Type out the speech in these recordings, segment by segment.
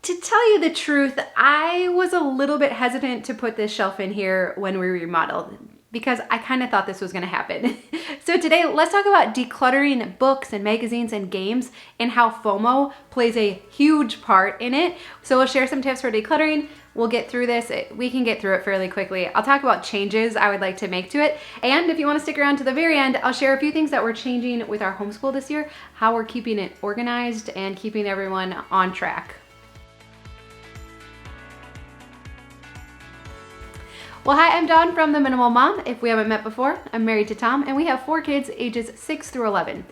To tell you the truth, I was a little bit hesitant to put this shelf in here when we remodeled because I kind of thought this was going to happen. So today, let's talk about decluttering books and magazines and games and how FOMO plays a huge part in it. So we'll share some tips for decluttering. We'll get through this. We can get through it fairly quickly. I'll talk about changes I would like to make to it. And if you want to stick around to the very end, I'll share a few things that we're changing with our homeschool this year, how we're keeping it organized and keeping everyone on track. Well, hi, I'm Dawn from The Minimal Mom. If we haven't met before, I'm married to Tom, and we have 4 kids ages 6 through 11,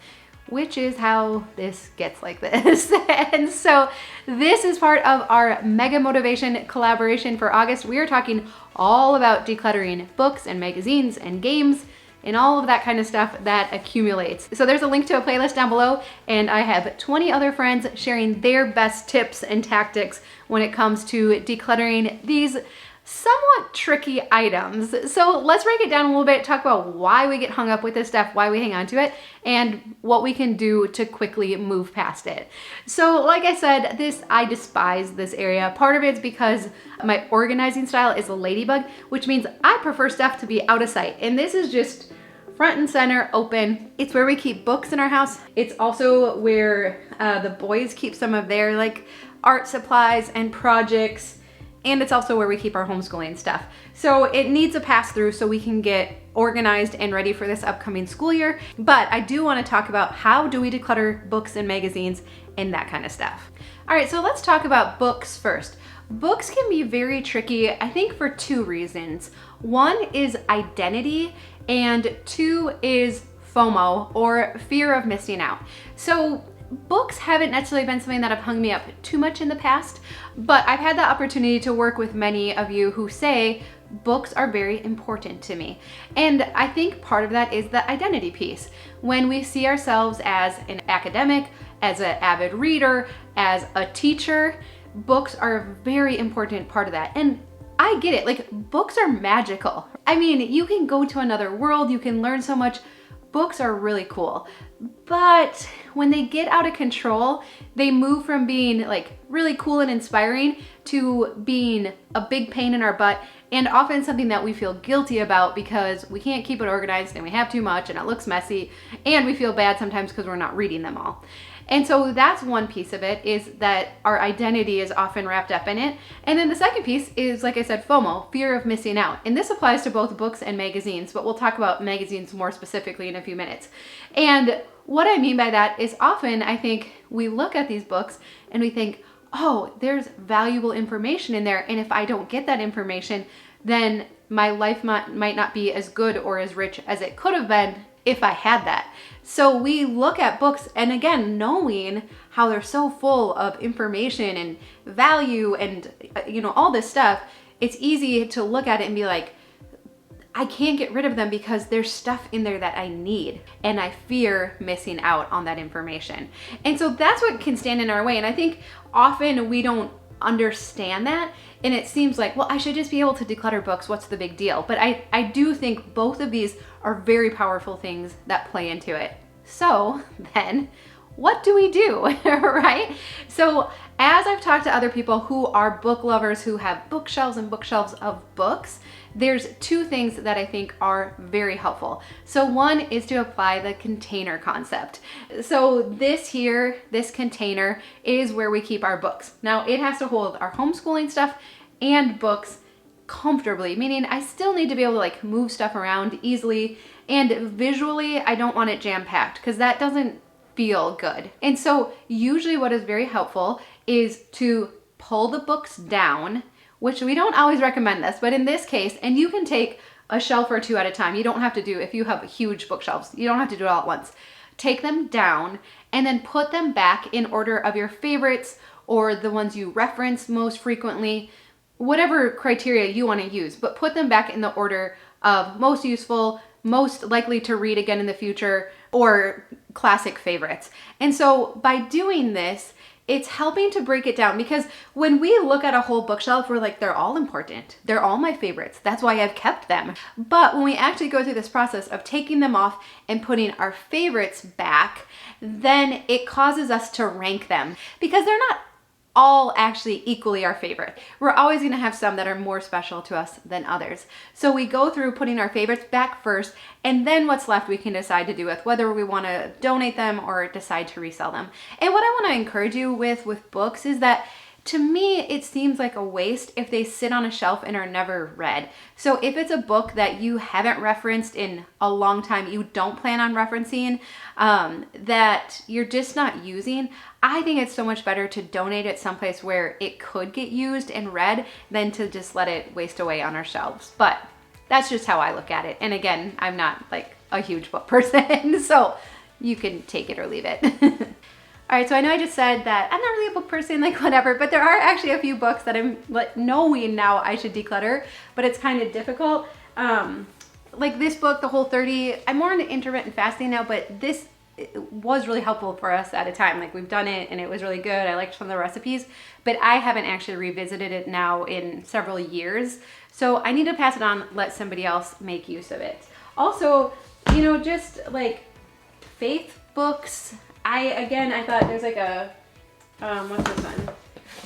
which is how this gets like this. And so this is part of our Mega Motivation collaboration for August. We are talking all about decluttering books and magazines and games and all of that kind of stuff that accumulates. So there's a link to a playlist down below, and I have 20 other friends sharing their best tips and tactics when it comes to decluttering these somewhat tricky items. So let's break it down a little bit, talk about why we get hung up with this stuff, why we hang on to it, and what we can do to quickly move past it. So like I said, I despise this area. Part of it's because my organizing style is a ladybug, which means I prefer stuff to be out of sight. And this is just front and center, open. It's where we keep books in our house. It's also where the boys keep some of their like art supplies and projects. And it's also where we keep our homeschooling stuff. So it needs a pass through so we can get organized and ready for this upcoming school year. But I do want to talk about how do we declutter books and magazines and that kind of stuff. All right, so let's talk about books first. Books can be very tricky, I think, for 2 reasons. 1 is identity, and 2 is FOMO, or fear of missing out. So books haven't necessarily been something that have hung me up too much in the past, but I've had the opportunity to work with many of you who say books are very important to me. And I think part of that is the identity piece. When we see ourselves as an academic, as an avid reader, as a teacher, books are a very important part of that. And I get it, like books are magical. I mean, you can go to another world, you can learn so much. Books are really cool, but when they get out of control, they move from being like really cool and inspiring to being a big pain in our butt, and often something that we feel guilty about because we can't keep it organized and we have too much and it looks messy, and we feel bad sometimes because we're not reading them all. And so that's one piece of it, is that our identity is often wrapped up in it. And then the second piece is, like I said, FOMO, fear of missing out. And this applies to both books and magazines, but we'll talk about magazines more specifically in a few minutes. And what I mean by that is often I think we look at these books and we think, oh, there's valuable information in there. And if I don't get that information, then my life might not be as good or as rich as it could have been if I had that. So we look at books, and again, knowing how they're so full of information and value and all this stuff, it's easy to look at it and be like, I can't get rid of them because there's stuff in there that I need, and I fear missing out on that information. And so that's what can stand in our way. And I think often we don't understand that, and it seems like, well, I should just be able to declutter books, what's the big deal? But I do think both of these are very powerful things that play into it. So then what do we do, right? So as I've talked to other people who are book lovers, who have bookshelves and bookshelves of books, there's 2 things that I think are very helpful. So one is to apply the container concept. So this container is where we keep our books. Now it has to hold our homeschooling stuff and books comfortably, meaning I still need to be able to like move stuff around easily, and visually I don't want it jam-packed because that doesn't feel good. And so usually what is very helpful is to pull the books down, which we don't always recommend this, but in this case, and you can take a shelf or 2 at a time. You don't have to do, if you have huge bookshelves, you don't have to do it all at once. Take them down and then put them back in order of your favorites or the ones you reference most frequently, whatever criteria you want to use, but put them back in the order of most useful, most likely to read again in the future, or classic favorites. And so by doing this, it's helping to break it down, because when we look at a whole bookshelf, we're like, they're all important. They're all my favorites. That's why I've kept them. But when we actually go through this process of taking them off and putting our favorites back, then it causes us to rank them, because they're not all actually equally our favorite. We're always going to have some that are more special to us than others. So we go through putting our favorites back first, and then what's left we can decide to do with, whether we want to donate them or decide to resell them. And what I want to encourage you with books is that, to me, it seems like a waste if they sit on a shelf and are never read. So if it's a book that you haven't referenced in a long time, you don't plan on referencing, that you're just not using, I think it's so much better to donate it someplace where it could get used and read than to just let it waste away on our shelves. But that's just how I look at it. And again, I'm not like a huge book person, so you can take it or leave it. All right, so I know I just said that I'm not really a book person, like whatever, but there are actually a few books that I'm like knowing now I should declutter, but it's kind of difficult. Like this book, The Whole 30, I'm more into intermittent fasting now, but this was really helpful for us at a time. Like we've done it and it was really good. I liked some of the recipes, but I haven't actually revisited it now in several years. So I need to pass it on, let somebody else make use of it. Also, you know, just like faith books, I thought there's like a, what's this one?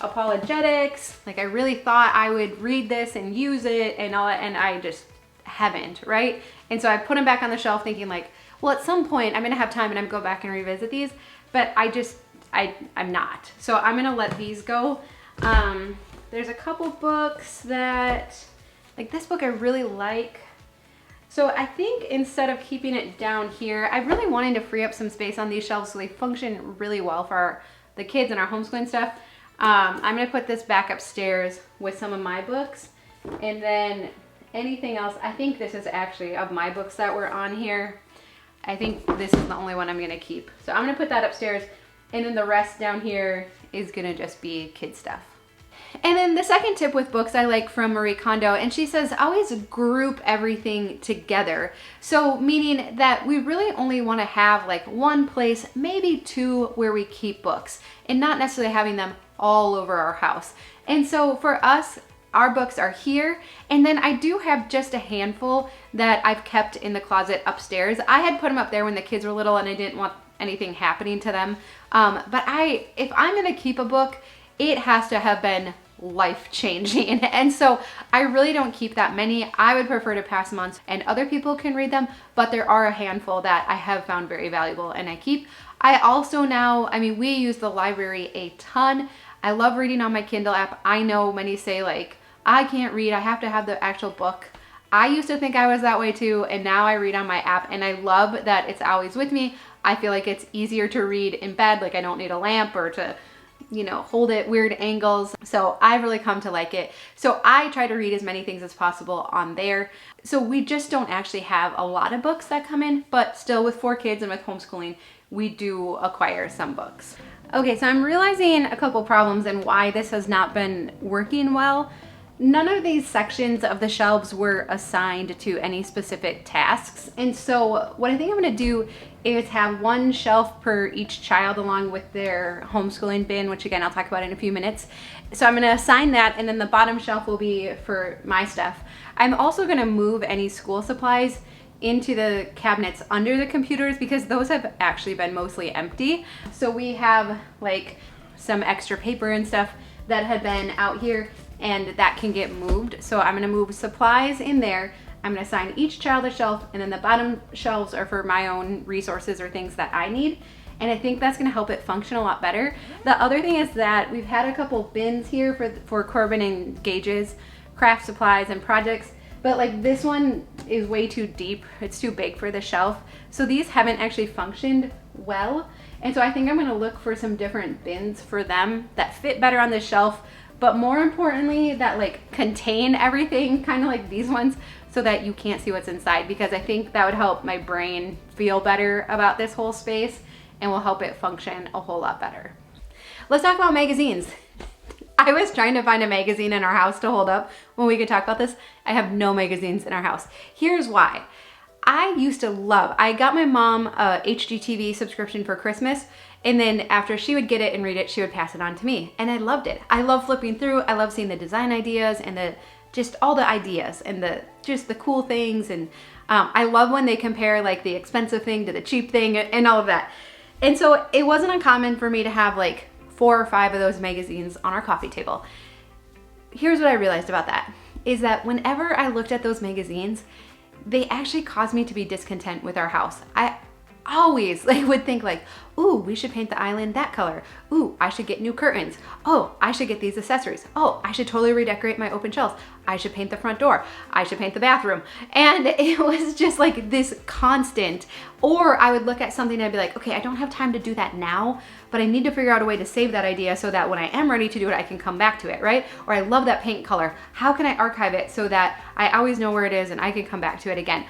Apologetics. Like I really thought I would read this and use it and all that, and I just haven't, right? And so I put them back on the shelf thinking like, well, at some point I'm gonna have time and I'm gonna go back and revisit these, but I'm not. So I'm gonna let these go. There's a couple books that, like this book I really like. So I think instead of keeping it down here, I really wanted to free up some space on these shelves so they function really well for the kids and our homeschooling stuff. I'm gonna put this back upstairs with some of my books, and then anything else, I think this is actually of my books that were on here. I think this is the only one I'm gonna keep. So I'm gonna put that upstairs, and then the rest down here is gonna just be kid stuff. And then the second tip with books I like from Marie Kondo, and she says always group everything together. So meaning that we really only want to have like one place, maybe two, where we keep books, and not necessarily having them all over our house. And so for us, our books are here, and then I do have just a handful that I've kept in the closet upstairs. I had put them up there when the kids were little and I didn't want anything happening to them. But if I'm gonna keep a book, it has to have been life-changing. And so I really don't keep that many. I would prefer to pass them on and other people can read them, but there are a handful that I have found very valuable and I keep. I also now, I mean, we use the library a ton. I love reading on my Kindle app. I know many say like, I can't read, I have to have the actual book. I used to think I was that way too, and now I read on my app, and I love that it's always with me. I feel like it's easier to read in bed, like I don't need a lamp or to, you know, hold it weird angles. So I've really come to like it. So I try to read as many things as possible on there. So we just don't actually have a lot of books that come in, but still with 4 kids and with homeschooling, we do acquire some books. Okay, so I'm realizing a couple problems and why this has not been working well. None of these sections of the shelves were assigned to any specific tasks. And so what I think I'm gonna do is have one shelf per each child along with their homeschooling bin, which again, I'll talk about in a few minutes. So I'm gonna assign that, and then the bottom shelf will be for my stuff. I'm also gonna move any school supplies into the cabinets under the computers because those have actually been mostly empty. So we have like some extra paper and stuff that had been out here, and that can get moved. So I'm gonna move supplies in there. I'm gonna assign each child a shelf, and then the bottom shelves are for my own resources or things that I need. And I think that's gonna help it function a lot better. The other thing is that we've had a couple bins here for Corbin and Gage's craft supplies and projects, but like this one is way too deep. It's too big for the shelf. So these haven't actually functioned well. And so I think I'm gonna look for some different bins for them that fit better on the shelf, but more importantly, that like contain everything, kind of like these ones, so that you can't see what's inside, because I think that would help my brain feel better about this whole space and will help it function a whole lot better. Let's talk about magazines. I was trying to find a magazine in our house to hold up when we could talk about this. I have no magazines in our house. Here's why. I got my mom a HGTV subscription for Christmas, and then after she would get it and read it, she would pass it on to me, and I loved it. I love flipping through. I love seeing the design ideas and just all the ideas and the cool things, and I love when they compare like the expensive thing to the cheap thing and all of that. And so it wasn't uncommon for me to have like 4 or 5 of those magazines on our coffee table. Here's what I realized about that, is that whenever I looked at those magazines, they actually caused me to be discontent with our house. I always would think like, ooh, we should paint the island that color. Ooh, I should get new curtains. Oh, I should get these accessories. Oh, I should totally redecorate my open shelves. I should paint the front door. I should paint the bathroom. And it was just like this constant. Or I would look at something and I'd be like, okay, I don't have time to do that now, but I need to figure out a way to save that idea so that when I am ready to do it, I can come back to it, right? Or I love that paint color. How can I archive it so that I always know where it is and I can come back to it again?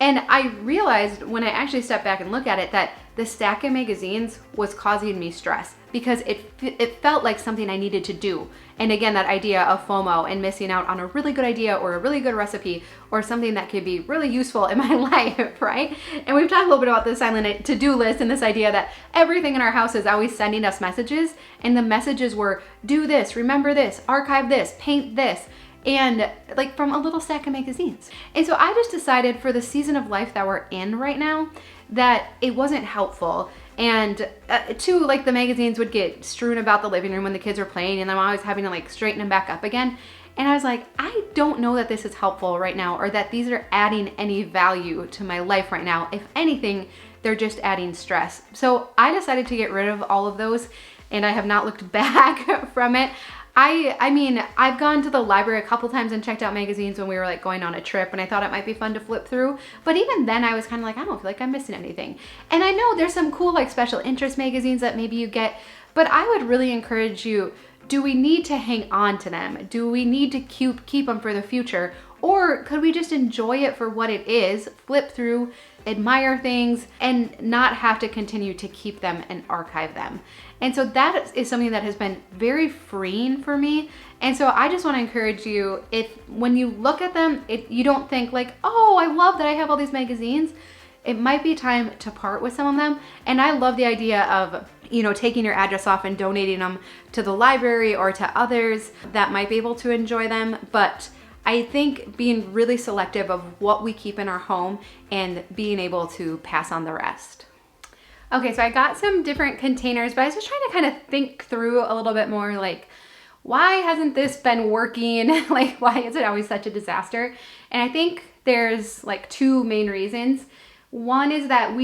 And I realized when I actually stepped back and looked at it that the stack of magazines was causing me stress because it felt like something I needed to do. And again, that idea of FOMO and missing out on a really good idea or a really good recipe or something that could be really useful in my life, right? And we've talked a little bit about the silent to-do list and this idea that everything in our house is always sending us messages, and the messages were do this, remember this, archive this, paint this, and like from a little stack of magazines. And so I just decided for the season of life that we're in right now that it wasn't helpful. And two, like the magazines would get strewn about the living room when the kids were playing, and I'm always having to like straighten them back up again. And I was like, I don't know that this is helpful right now, or that these are adding any value to my life right now. If anything, they're just adding stress. So I decided to get rid of all of those, and I have not looked back from it. I mean, I've gone to the library a couple times and checked out magazines when we were like going on a trip, and I thought it might be fun to flip through. But even then I was kind of like, I don't feel like I'm missing anything. And I know there's some cool like special interest magazines that maybe you get, but I would really encourage you, do we need to hang on to them? Do we need to keep them for the future? Or could we just enjoy it for what it is, flip through, admire things, and not have to continue to keep them and archive them? And so that is something that has been very freeing for me. And so I just want to encourage you, if when you look at them, you don't think like, oh, I love that I have all these magazines. It might be time to part with some of them. And I love the idea of, you know, taking your address off and donating them to the library or to others that might be able to enjoy them. But I think being really selective of what we keep in our home and being able to pass on the rest. Okay, so I got some different containers, but I was just trying to kind of think through a little bit more, like, why hasn't this been working? Like, why is it always such a disaster? And I think there's like 2 main reasons. One is that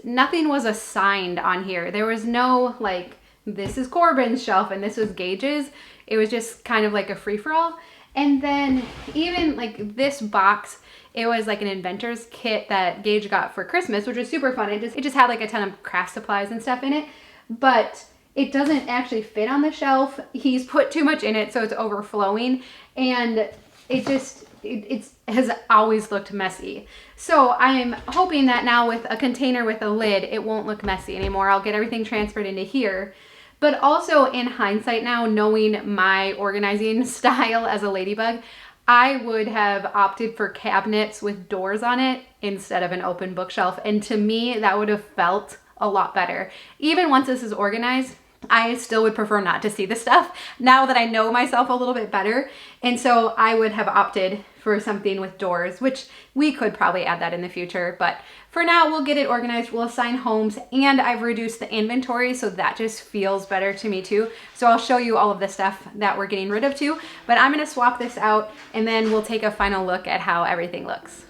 nothing was assigned on here. There was no like, this is Corbin's shelf and this was Gage's. It was just kind of like a free-for-all. And then even like this box, it was like an inventor's kit that Gage got for Christmas, which was super fun. It just had like a ton of craft supplies and stuff in it, but it doesn't actually fit on the shelf. He's put too much in it, so it's overflowing, and it has always looked messy. So I'm hoping that now with a container with a lid, it won't look messy anymore. I'll get everything transferred into here. But also in hindsight now, knowing my organizing style as a ladybug, I would have opted for cabinets with doors on it instead of an open bookshelf. And to me, that would have felt a lot better. Even once this is organized, I still would prefer not to see the stuff now that I know myself a little bit better. And so I would have opted for something with doors, which we could probably add that in the future. But for now, we'll get it organized. We'll assign homes, and I've reduced the inventory, so that just feels better to me too. So I'll show you all of the stuff that we're getting rid of too, but I'm gonna swap this out and then we'll take a final look at how everything looks.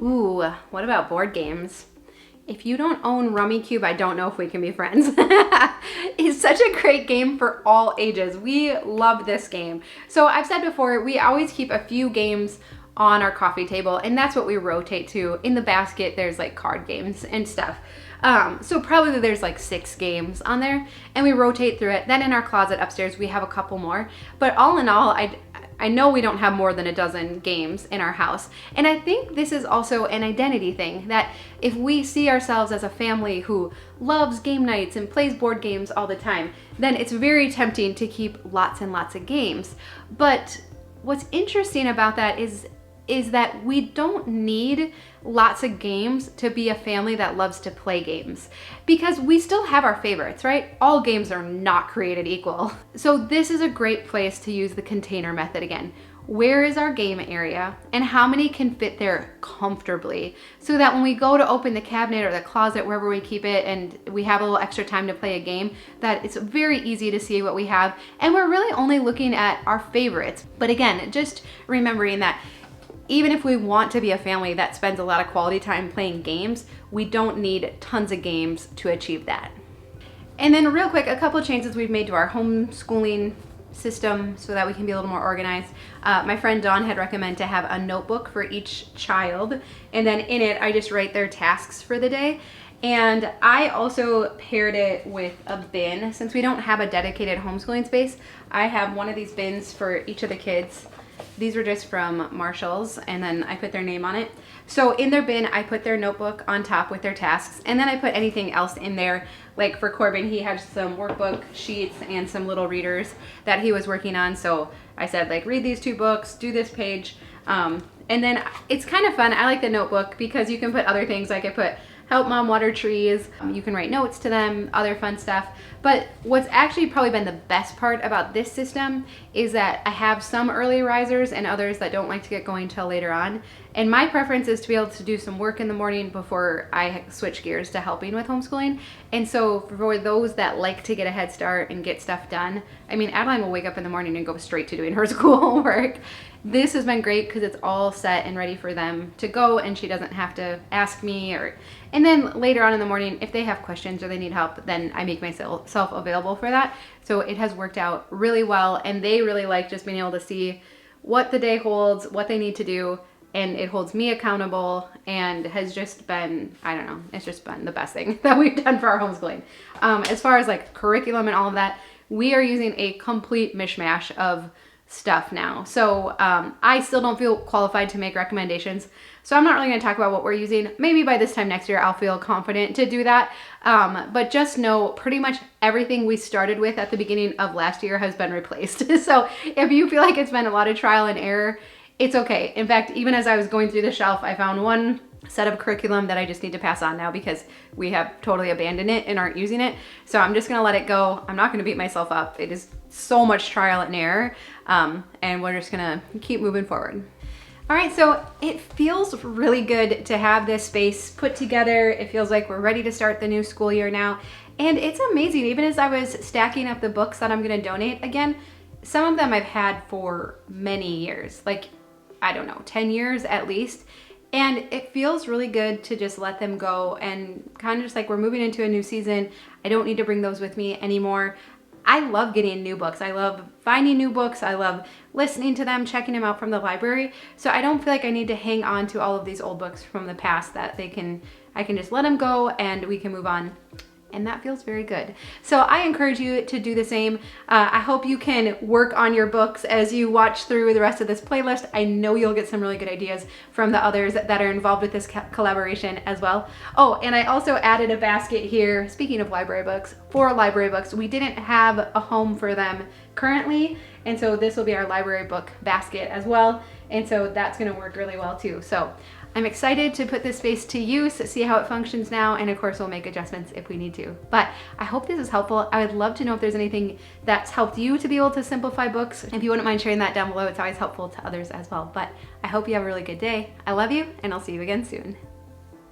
Ooh, what about board games? If you don't own Rummikub, I don't know if we can be friends. It's such a great game for all ages. We love this game. So I've said before, we always keep a few games on our coffee table, and that's what we rotate to. In the basket, there's like card games and stuff. So probably there's like 6 games on there, and we rotate through it. Then in our closet upstairs, we have a couple more. But all in all, I know we don't have more than a dozen games in our house. And I think this is also an identity thing, that if we see ourselves as a family who loves game nights and plays board games all the time, then it's very tempting to keep lots and lots of games. But what's interesting about that is that we don't need lots of games to be a family that loves to play games, because we still have our favorites, right? All games are not created equal. So this is a great place to use the container method again. where is our game area, and how many can fit there comfortably, so that when we go to open the cabinet or the closet, wherever we keep it, and we have a little extra time to play a game, that it's very easy to see what we have, and we're really only looking at our favorites. But again, just remembering that even if we want to be a family that spends a lot of quality time playing games, we don't need tons of games to achieve that. And then real quick, a couple of changes we've made to our homeschooling system so that we can be a little more organized. My friend Dawn had recommended to have a notebook for each child, and then in it I just write their tasks for the day. And I also paired it with a bin. Since we don't have a dedicated homeschooling space, I have one of these bins for each of the kids. These were just from Marshall's, and then I put their name on it. So in their bin, I put their notebook on top with their tasks, and then I put anything else in there. Like for Corbin, he had some workbook sheets and some little readers that he was working on. So I said, like, read these 2 books, do this page. And then it's kind of fun. I like the notebook because you can put other things. Like I put help mom water trees. You can write notes to them, other fun stuff. But what's actually probably been the best part about this system is that I have some early risers and others that don't like to get going till later on. And my preference is to be able to do some work in the morning before I switch gears to helping with homeschooling. And so for those that like to get a head start and get stuff done, I mean, Adeline will wake up in the morning and go straight to doing her school homework. This has been great because it's all set and ready for them to go, and she doesn't have to ask me. And then later on in the morning, if they have questions or they need help, then I make myself available for that. So it has worked out really well, and they really like just being able to see what the day holds, what they need to do, and it holds me accountable, and has just been, I don't know, it's just been the best thing that we've done for our homeschooling. As far as like curriculum and all of that, we are using a complete mishmash of stuff now. So I still don't feel qualified to make recommendations. So I'm not really going to talk about what we're using. Maybe by this time next year, I'll feel confident to do that. But just know pretty much everything we started with at the beginning of last year has been replaced. So if you feel like it's been a lot of trial and error, it's okay. In fact, even as I was going through the shelf, I found one set of curriculum that I just need to pass on now because we have totally abandoned it and aren't using it. So I'm just going to let it go. I'm not going to beat myself up. It is so much trial and error. And we're just going to keep moving forward. All right, so it feels really good to have this space put together. It feels like we're ready to start the new school year now. And it's amazing, even as I was stacking up the books that I'm gonna donate, again, some of them I've had for many years, like, I don't know, 10 years at least. And it feels really good to just let them go and kind of just like we're moving into a new season. I don't need to bring those with me anymore. I love getting new books. I love finding new books. I love listening to them, checking them out from the library. So I don't feel like I need to hang on to all of these old books from the past that I can just let them go and we can move on. And that feels very good. So I encourage you to do the same. I hope you can work on your books as you watch through the rest of this playlist. I know you'll get some really good ideas from the others that are involved with this collaboration as well. Oh, and I also added a basket here, speaking of library books, for library books. We didn't have a home for them currently, and so this will be our library book basket as well. And so that's gonna work really well too. So I'm excited to put this space to use, see how it functions now, and of course we'll make adjustments if we need to. But I hope this is helpful. I would love to know if there's anything that's helped you to be able to simplify books. If you wouldn't mind sharing that down below, it's always helpful to others as well. But I hope you have a really good day. I love you, and I'll see you again soon.